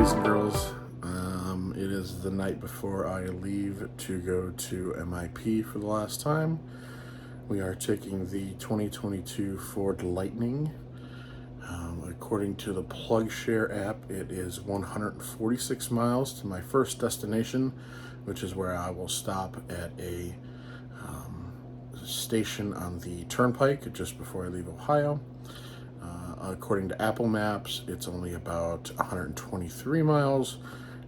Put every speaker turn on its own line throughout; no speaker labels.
boys and girls. It is the night before I leave to go to MIP for the last time. We are taking the 2022 Ford Lightning. According to the PlugShare app, it is 146 miles to my first destination, which is where I will stop at a station on the turnpike just before I leave Ohio. According to Apple Maps, it's only about 123 miles,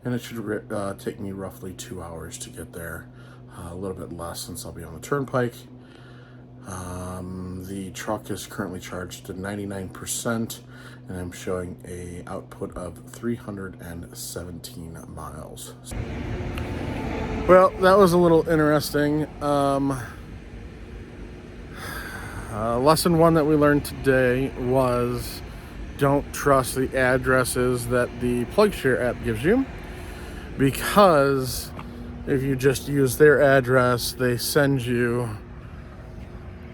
and it should take me roughly 2 hours to get there. A little bit less since I'll be on the turnpike. The truck is currently charged to 99%, and I'm showing a output of 317 miles. Well, that was a little interesting. Lesson one that we learned today was don't trust the addresses that the PlugShare app gives you, because if you just use their address, they send you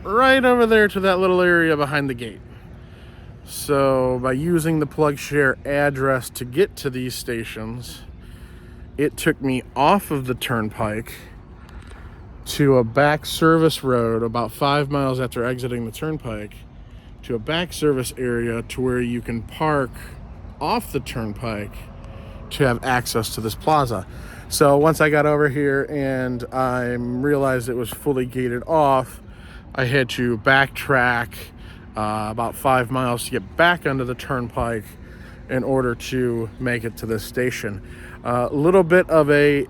right over there to that little area behind the gate. So by using the PlugShare address to get to these stations, it took me off of the turnpike to a back service road about 5 miles after exiting the turnpike, to a back service area to where you can park off the turnpike to have access to this plaza. So once I got over here and I realized it was fully gated off, I had to backtrack about 5 miles to get back onto the turnpike in order to make it to this station. A little bit of a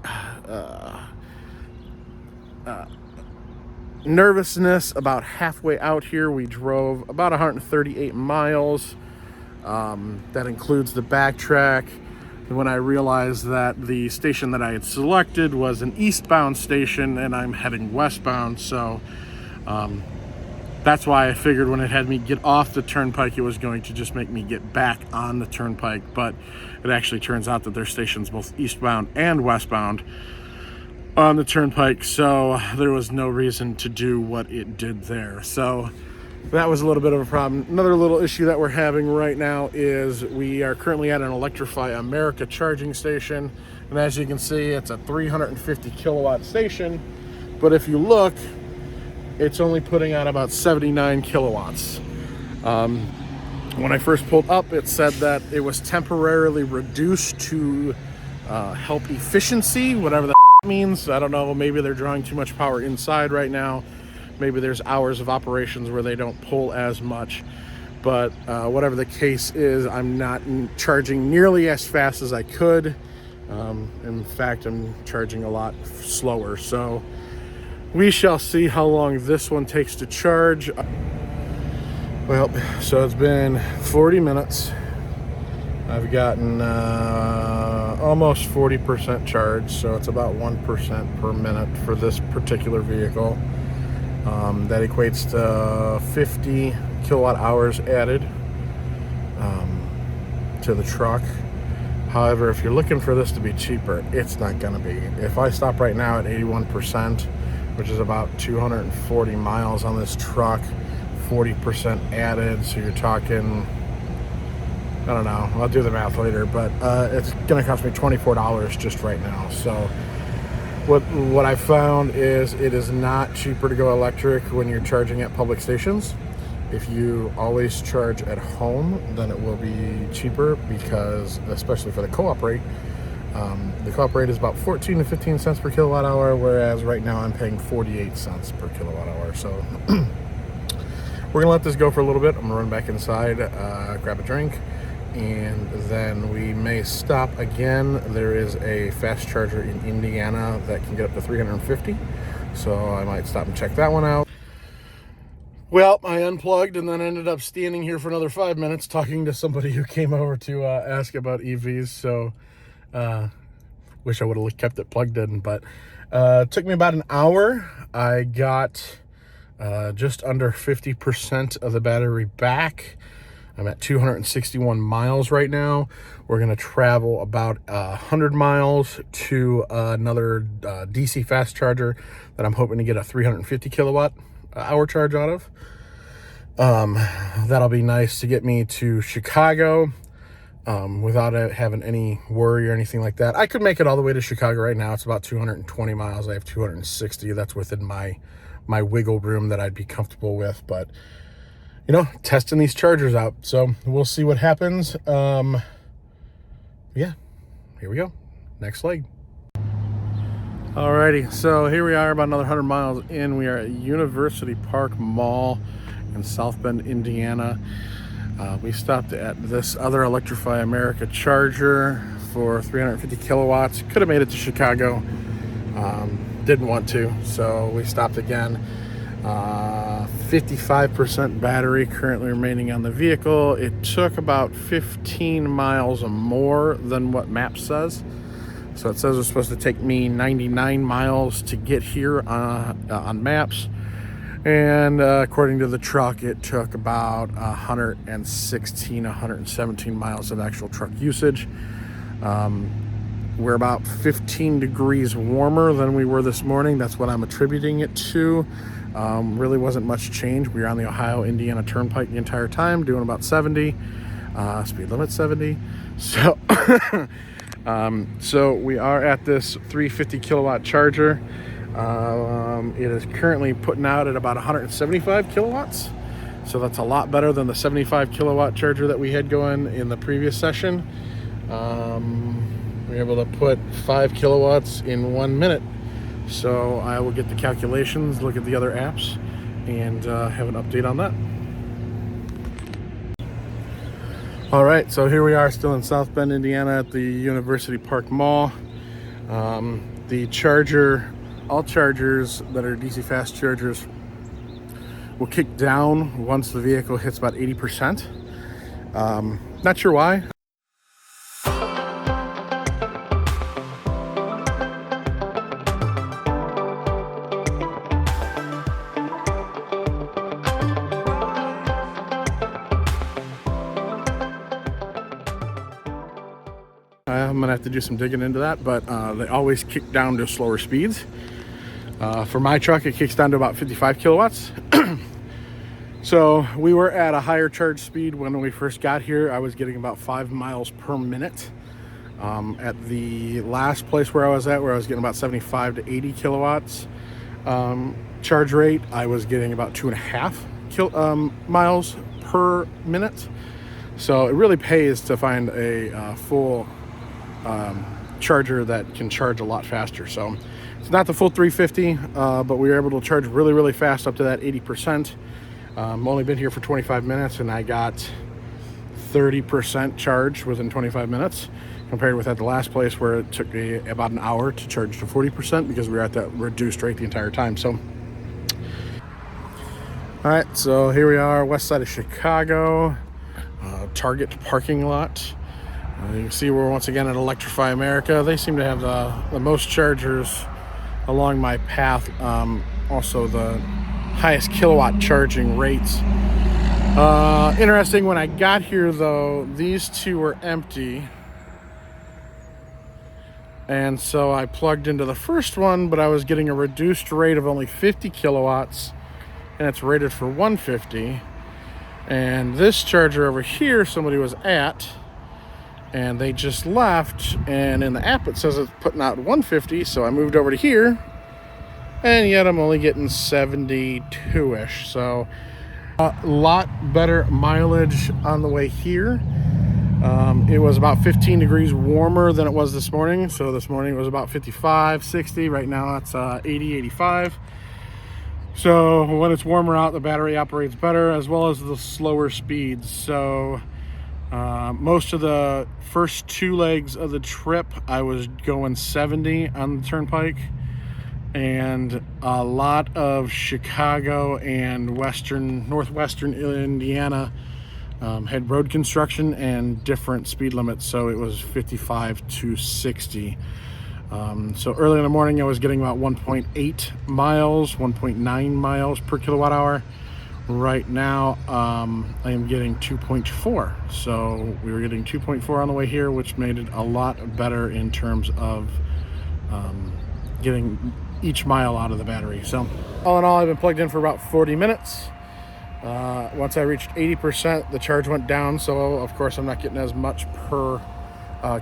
nervousness about halfway out here. We drove about 138 miles. That includes the backtrack. When I realized that the station that I had selected was an eastbound station and I'm heading westbound, so that's why I figured when it had me get off the turnpike, it was going to just make me get back on the turnpike. But it actually turns out that there's stations both eastbound and westbound on the turnpike, so there was no reason to do what it did there. So that was a little bit of a problem. Another little issue that we're having right now is we are currently at an Electrify America charging station, and as you can see, it's a 350 kilowatt station, but if you look, it's only putting out about 79 kilowatts. When I first pulled up, it said that it was temporarily reduced to help efficiency, whatever that means. I don't know, maybe they're drawing too much power inside right now. Maybe there's hours of operations where they don't pull as much. But whatever the case is, I'm not charging nearly as fast as I could. In fact, I'm charging a lot slower. So we shall see how long this one takes to charge. Well, so it's been 40 minutes. I've gotten almost 40% charge, so it's about 1% per minute for this particular vehicle. That equates to 50 kilowatt hours added to the truck. However, if you're looking for this to be cheaper, it's not going to be. If I stop right now at 81%, which is about 240 miles on this truck, 40% added, so you're talking, I don't know, I'll do the math later, but it's going to cost me $24 just right now. So what I found is it is not cheaper to go electric when you're charging at public stations. If you always charge at home, then it will be cheaper, because especially for the co-op rate, the co-op rate is about 14 to 15 cents per kilowatt hour, whereas right now I'm paying 48 cents per kilowatt hour. So we're gonna let this go for a little bit. I'm gonna run back inside, grab a drink, and then we may stop again. There is a fast charger in Indiana that can get up to 350, so I might stop and check that one out. Well, I unplugged and then ended up standing here for another 5 minutes talking to somebody who came over to ask about EVs. So wish I would have kept it plugged in, but it took me about an hour. I got just under 50% of the battery back. I'm at 261 miles right now. We're going to travel about 100 miles to another DC fast charger that I'm hoping to get a 350 kilowatt hour charge out of. That'll be nice to get me to Chicago. without having any worry or anything like that. I could make it all the way to Chicago right now. It's about 220 miles. I have 260. That's within my wiggle room that I'd be comfortable with. But, you know, testing these chargers out. So we'll see what happens. Yeah, here we go. Next leg. Alrighty, so here we are about another 100 miles in. We are at University Park Mall in South Bend, Indiana. We stopped at this other Electrify America charger for 350 kilowatts. Could have made it to Chicago. Didn't want to, so we stopped again. 55% battery currently remaining on the vehicle. It took about 15 miles more than what Maps says. So it says it's supposed to take me 99 miles to get here on Maps. And according to the truck, it took about 117 miles of actual truck usage. We're about 15 degrees warmer than we were this morning. That's what I'm attributing it to. Really wasn't much change. We were on the Ohio-Indiana Turnpike the entire time, doing about 70. Speed limit 70. So, so we are at this 350 kilowatt charger. It is currently putting out at about 175 kilowatts. So that's a lot better than the 75 kilowatt charger that we had going in the previous session. We're able to put 5 kilowatts in 1 minute. So I will get the calculations, look at the other apps, and have an update on that. All right, so here we are still in South Bend, Indiana at the University Park Mall. The charger, all chargers that are DC fast chargers will kick down once the vehicle hits about 80%. Not sure why. I'm gonna have to do some digging into that, but they always kick down to slower speeds. For my truck, it kicks down to about 55 kilowatts. So we were at a higher charge speed when we first got here. I was getting about 5 miles per minute. At the last place where I was getting about 75 to 80 kilowatts charge rate, I was getting about 2.5 miles per minute. So it really pays to find a full charger that can charge a lot faster. So it's not the full 350, but we were able to charge really, really fast up to that 80%. Only been here for 25 minutes and I got 30% charge within 25 minutes compared with at the last place where it took me about an hour to charge to 40% because we were at that reduced rate the entire time. So, all right, so here we are, west side of Chicago, Target parking lot. You can see we're once again at Electrify America. They seem to have the most chargers along my path. Also the highest kilowatt charging rates. Interesting, when I got here though, these two were empty. And so I plugged into the first one, but I was getting a reduced rate of only 50 kilowatts and it's rated for 150. And this charger over here, somebody was at, and they just left, and in the app it says it's putting out 150, so I moved over to here, and yet I'm only getting 72-ish, so a lot better mileage on the way here. It was about 15 degrees warmer than it was this morning, so this morning it was about 55, 60, right now it's 80, 85. So when it's warmer out, the battery operates better, as well as the slower speeds. So most of the first 2 legs of the trip, I was going 70 on the turnpike, and a lot of Chicago and northwestern Indiana had road construction and different speed limits, so it was 55 to 60. So early in the morning, I was getting about 1.8 miles, 1.9 miles per kilowatt hour. Right now, I am getting 2.4. So we were getting 2.4 on the way here, which made it a lot better in terms of getting each mile out of the battery. So all in all, I've been plugged in for about 40 minutes. Once I reached 80%, the charge went down, so of course I'm not getting as much per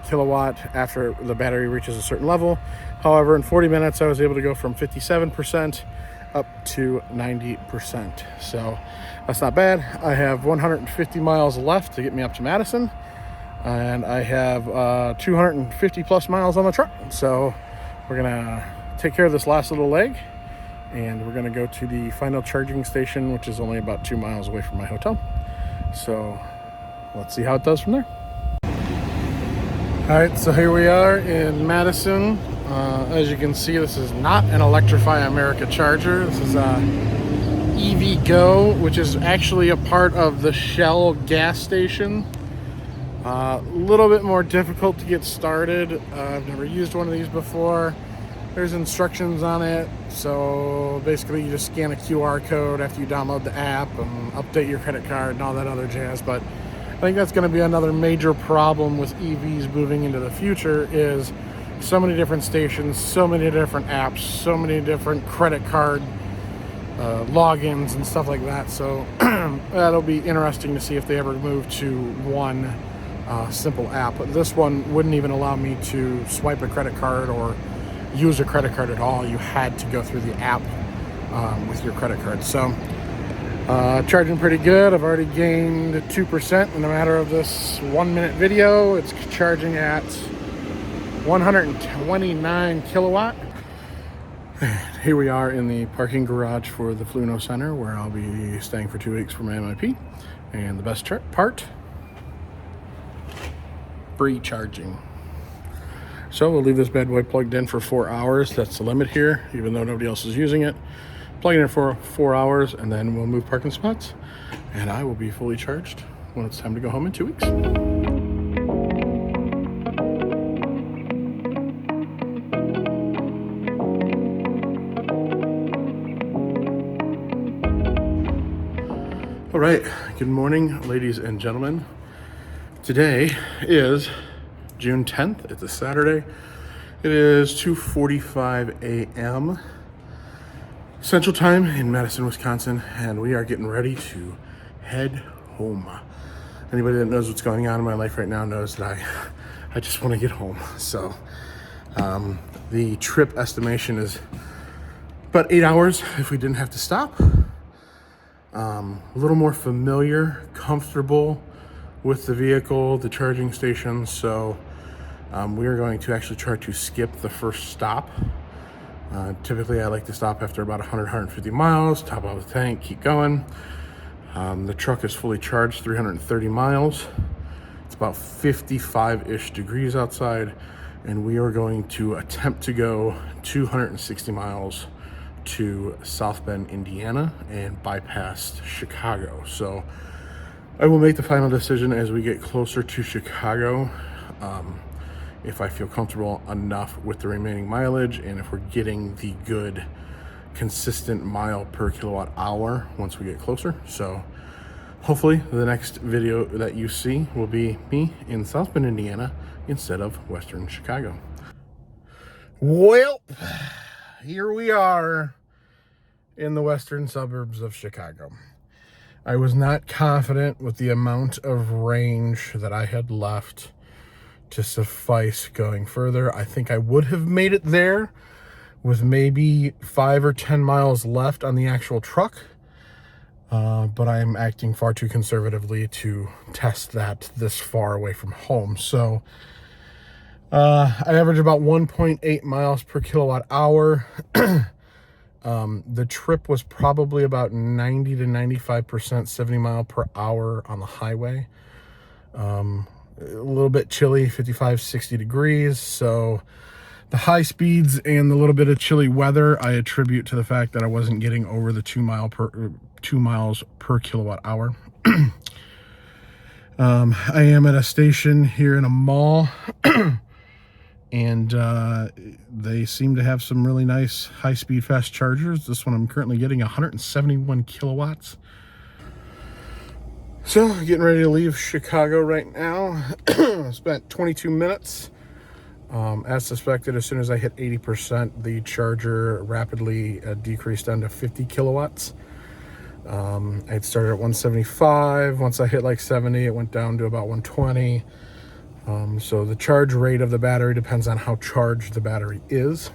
kilowatt after the battery reaches a certain level. However, in 40 minutes, I was able to go from 57% up to 90%. So that's not bad. I have 150 miles left to get me up to Madison, and I have 250 plus miles on the truck. So we're gonna take care of this last little leg, and we're gonna go to the final charging station, which is only about 2 miles away from my hotel. So let's see how it does from there. All right, so here we are in Madison. As you can see, this is not an Electrify America charger. This is EV Go, which is actually a part of the Shell gas station. A little bit more difficult to get started. I've never used one of these before. There's instructions on it. So basically you just scan a QR code after you download the app and update your credit card and all that other jazz. But I think that's going to be another major problem with EVs moving into the future, is so many different stations, so many different apps, so many different credit card logins and stuff like that. So that'll be interesting to see if they ever move to one simple app. But this one wouldn't even allow me to swipe a credit card or use a credit card at all. You had to go through the app with your credit card. So charging pretty good. I've already gained 2% in a matter of this 1 minute video. It's charging at 129 kilowatt. Here we are in the parking garage for the Fluno Center, where I'll be staying for 2 weeks for my MIP. And the best part, free charging. So we'll leave this bad boy plugged in for 4 hours. That's the limit here, even though nobody else is using it. Plug it in for 4 hours, and then we'll move parking spots, and I will be fully charged when it's time to go home in 2 weeks. All right, good morning, ladies and gentlemen. Today is June 10th. It's a Saturday. It is 2:45 a.m. Central Time in Madison, Wisconsin, and we are getting ready to head home. Anybody that knows what's going on in my life right now knows that I just want to get home. So the trip estimation is about 8 hours if we didn't have to stop. A little more familiar, comfortable with the vehicle, the charging stations. So we are going to actually try to skip the first stop. Typically I like to stop after about 150 miles, top out the tank, keep going. The truck is fully charged, 330 miles. It's about 55-ish degrees outside, and we are going to attempt to go 260 miles to South Bend, Indiana, and bypass Chicago. So I will make the final decision as we get closer to Chicago, if I feel comfortable enough with the remaining mileage, and if we're getting the good consistent mile per kilowatt hour once we get closer. So hopefully the next video that you see will be me in South Bend, Indiana, instead of Western Chicago. Well, here we are in the western suburbs of Chicago. I was not confident with the amount of range that I had left to suffice going further. I think I would have made it there with maybe 5 or 10 miles left on the actual truck, but I am acting far too conservatively to test that this far away from home. So I average about 1.8 miles per kilowatt hour. The trip was probably about 90 to 95% 70 mile per hour on the highway. A little bit chilly, 55, 60 degrees. So the high speeds and the little bit of chilly weather, I attribute to the fact that I wasn't getting over the 2 miles per kilowatt hour. I am at a station here in a mall, and they seem to have some really nice high-speed fast chargers. This one I'm currently getting 171 kilowatts. So, getting ready to leave Chicago right now. Spent 22 minutes. As suspected, as soon as I hit 80%, the charger rapidly decreased down to 50 kilowatts. I'd started at 175. Once I hit like 70, it went down to about 120. So the charge rate of the battery depends on how charged the battery is.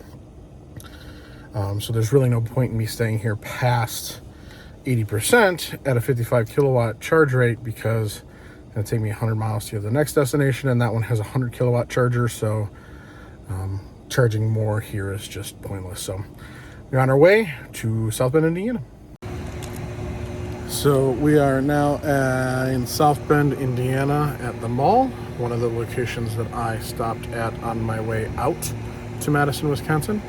So there's really no point in me staying here past 80% at a 55 kilowatt charge rate, because it's going to take me 100 miles to the next destination, and that one has a 100 kilowatt charger. So charging more here is just pointless. So we're on our way to South Bend, Indiana. So we are now in South Bend, Indiana at the mall, one of the locations that I stopped at on my way out to Madison, Wisconsin.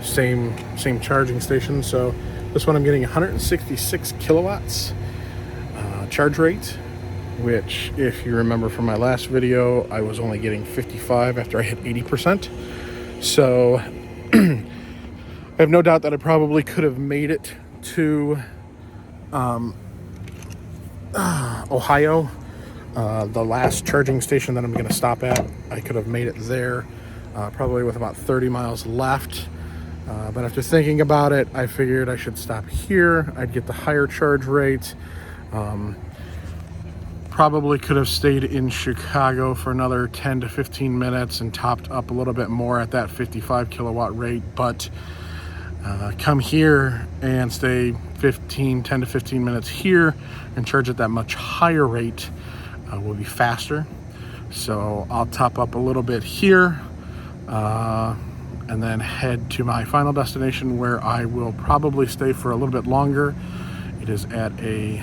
Same charging station. So this one I'm getting 166 kilowatts charge rate, which, if you remember from my last video, I was only getting 55 after I hit 80%. So I have no doubt that I probably could have made it to Ohio. The last charging station that I'm going to stop at, I could have made it there probably with about 30 miles left. But after thinking about it, I figured I should stop here. I'd get the higher charge rate. Probably could have stayed in Chicago for another 10 to 15 minutes and topped up a little bit more at that 55 kilowatt rate. But come here and stay 10 to 15 minutes here and charge at that much higher rate will be faster. So I'll top up a little bit here and then head to my final destination, where I will probably stay for a little bit longer. It is at a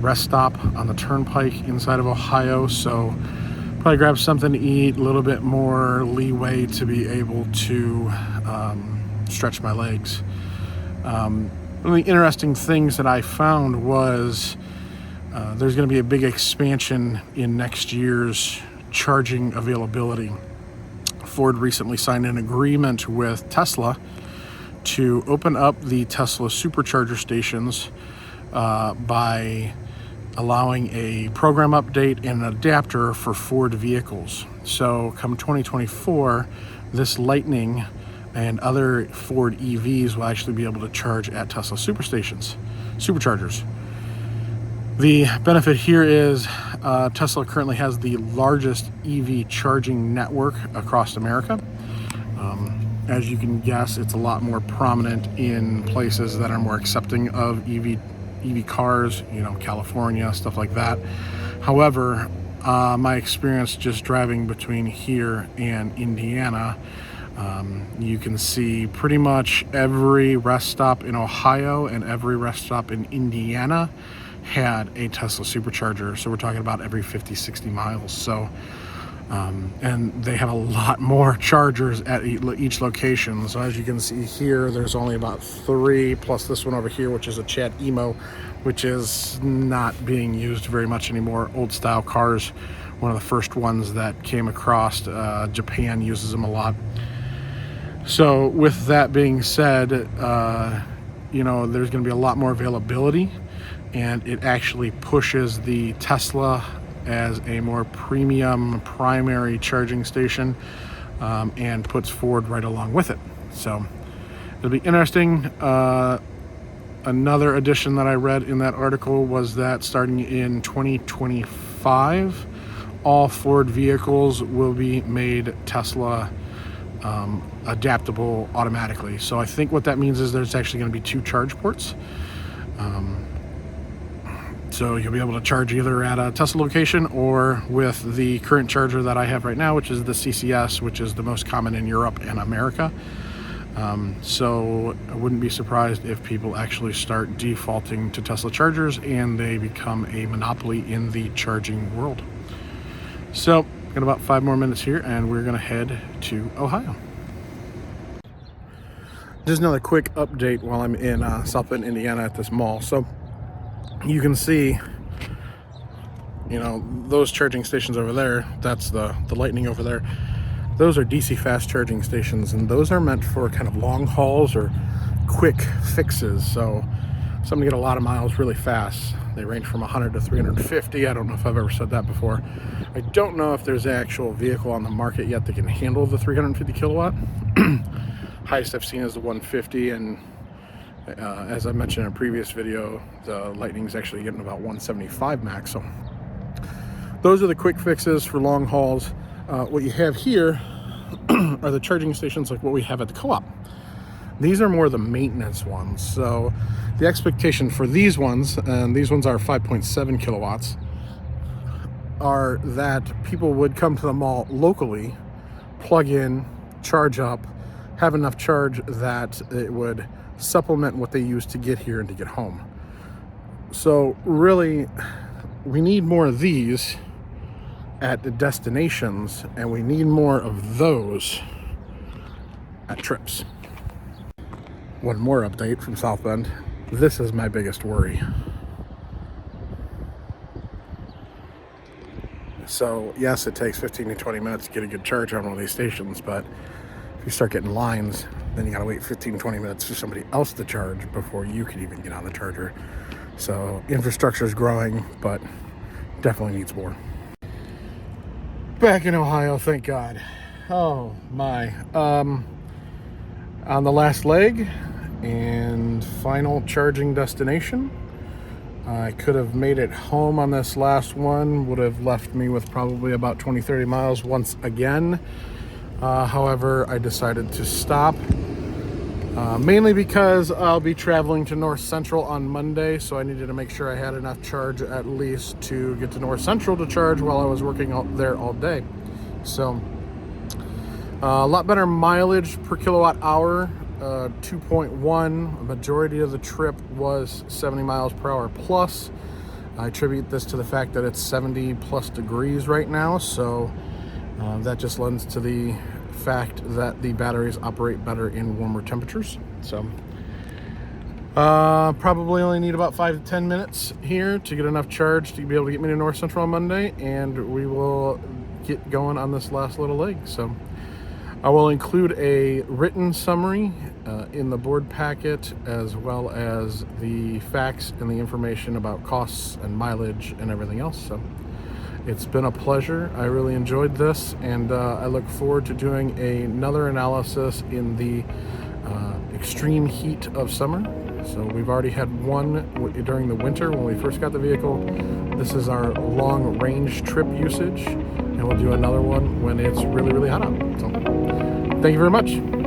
rest stop on the turnpike inside of Ohio, so probably grab something to eat, a little bit more leeway to be able to stretch my legs. One of the interesting things that I found was there's going to be a big expansion in next year's charging availability. Ford recently signed an agreement with Tesla to open up the Tesla supercharger stations by allowing a program update and an adapter for Ford vehicles. So come 2024, this Lightning and other Ford EVs will actually be able to charge at Tesla superchargers. The benefit here is Tesla currently has the largest EV charging network across America. As you can guess, it's a lot more prominent in places that are more accepting of EV cars, California, stuff like that. However, my experience just driving between here and Indiana, you can see pretty much every rest stop in Ohio and every rest stop in Indiana had a Tesla supercharger. So we're talking about every 50, 60 miles. So, and they have a lot more chargers at each location. So as you can see here, there's only about 3, plus this one over here, which is a Chat Emo, which is not being used very much anymore. Old style cars, one of the first ones that came across. Japan uses them a lot. So with that being said, there's going to be a lot more availability, and it actually pushes the Tesla as a more premium primary charging station, and puts Ford right along with it. So it'll be interesting. Another addition that I read in that article was that starting in 2025, all Ford vehicles will be made Tesla adaptable automatically. So I think what that means is there's actually going to be 2 charge ports. So you'll be able to charge either at a Tesla location or with the current charger that I have right now, which is the CCS, which is the most common in Europe and America. So I wouldn't be surprised if people actually start defaulting to Tesla chargers and they become a monopoly in the charging world. So got about 5 more minutes here and we're going to head to Ohio. Just another quick update while I'm in South Bend, Indiana at this mall. So you can see, those charging stations over there, that's the Lightning over there. Those are DC fast charging stations, and those are meant for kind of long hauls or quick fixes. So some get a lot of miles really fast. They range from 100 to 350. I don't know if I've ever said that before. I don't know if there's an actual vehicle on the market yet that can handle the 350 kilowatt. Highest I've seen is the 150, and As I mentioned in a previous video, the Lightning's actually getting about 175 max. So those are the quick fixes for long hauls. What you have here are the charging stations like what we have at the co-op. These are more the maintenance ones. So the expectation for these ones, and these ones are 5.7 kilowatts, are that people would come to the mall locally, plug in, charge up, have enough charge that it would supplement what they use to get here and to get home. So really, we need more of these at the destinations, and we need more of those at trips. One more update from South Bend. This is my biggest worry. So yes, it takes 15 to 20 minutes to get a good charge on one of these stations, but if you start getting lines, then you gotta wait 15 to 20 minutes for somebody else to charge before you can even get on the charger. So infrastructure is growing, but definitely needs more. Back in Ohio, thank God. Oh my. On the last leg and final charging destination. I could have made it home on this last one, would have left me with probably about 20-30 miles once again. However, I decided to stop, mainly because I'll be traveling to North Central on Monday, so I needed to make sure I had enough charge at least to get to North Central to charge while I was working out there all day. So a lot better mileage per kilowatt hour, 2.1. A majority of the trip was 70 miles per hour plus. I attribute this to the fact that it's 70 plus degrees right now, so that just lends to the fact that the batteries operate better in warmer temperatures. So probably only need about 5 to 10 minutes here to get enough charge to be able to get me to North Central on Monday, and we will get going on this last little leg. So I will include a written summary in the board packet, as well as the facts and the information about costs and mileage and everything else. So it's been a pleasure. I really enjoyed this, and I look forward to doing another analysis in the extreme heat of summer. So we've already had one during the winter when we first got the vehicle. This is our long range trip usage, and we'll do another one when it's really, really hot out. So thank you very much.